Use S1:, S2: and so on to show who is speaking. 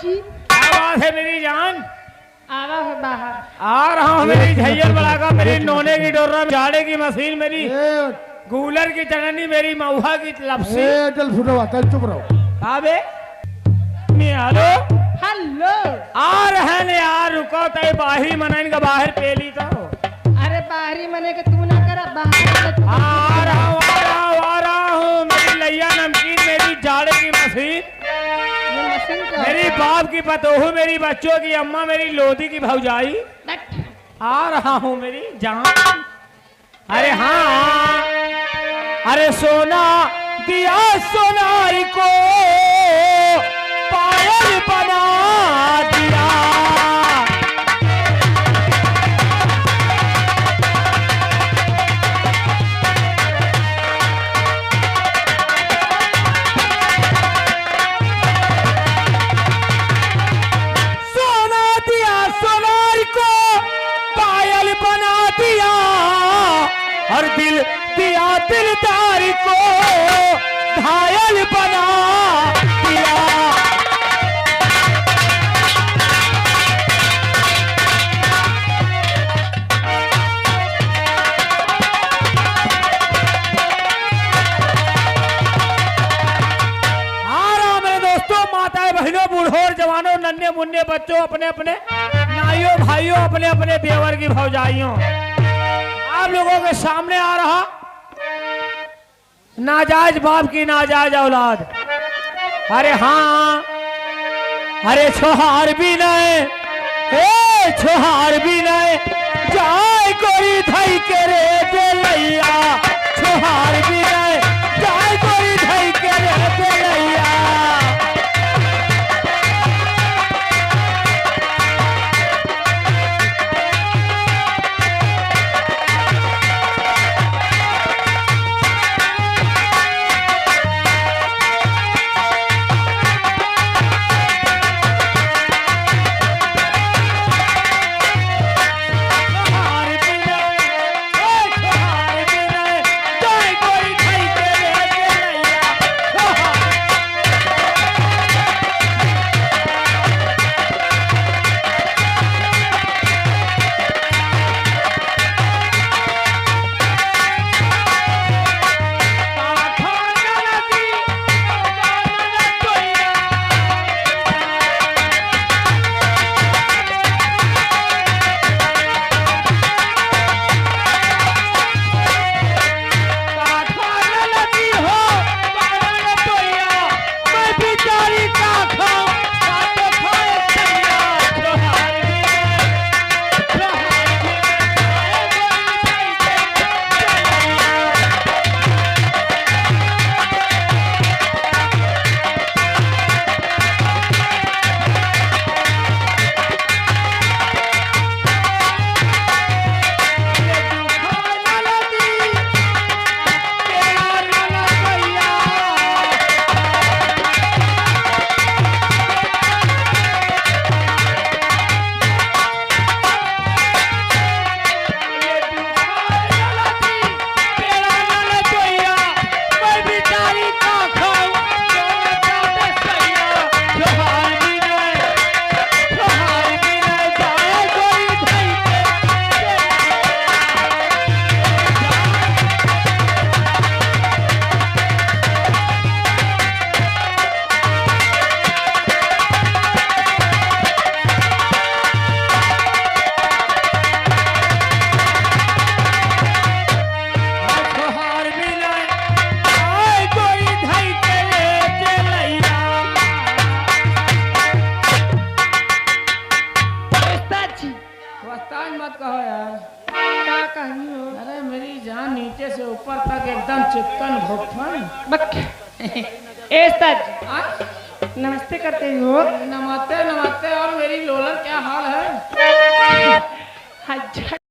S1: जी।
S2: क्या बात है मेरी जान?
S1: आ रहा है बाहर।
S2: आ रहा हूँ मेरी झैयर बढ़ाकर, मेरी नोने की डोरा, झाड़े की मशीन, मेरी गूलर की चटनी, मेरी मऊहा की लपसी।
S3: चल फुटवा, चल चुप रहो।
S2: अबे हेलो
S1: हेलो।
S2: आ रहे हैं यार, रुको तय बाहरी मनाइन का बाहर पेली तो।
S1: अरे बाहरी मने के तू ना कर, बाहर
S2: आ रहा हूँ आ रहा हूँ आ रहा हूँ। मेरी लैया नमकीन, मेरी झाड़े की मशीन, मेरी बाप की पतोहू, मेरी बच्चों की अम्मा, मेरी लोधी की भौजाई, आ रहा हूँ मेरी जान। अरे हाँ, अरे सोना दिया सोनारी को पायल बना दिया। सोना दिया सोनारी को पायल बना दिया, और दिल दिया दिलदार को घायल बना दिया। आ रहा मेरे दोस्तों, माताएं, बहनों, बूढ़ों और जवानों, नन्हे मुन्ने बच्चों, अपने अपने नाइयों भाइयों, अपने अपने देवर की भौजाइयों, आप लोगों के सामने आ रहा नाजायज बाप की नाजायज औलाद। अरे हाँ, अरे छोहार भी नए, हे छोहार भी नए, जाए कोई धई के रे बेलैया। छोहार भी नए, जाए कोई धई के रे बेलैया। ऊपर तक एकदम चिकन भोफन।
S1: नमस्ते करते हो?
S2: नमस्ते नमस्ते। और मेरी लोलर क्या हाल है?
S1: अच्छा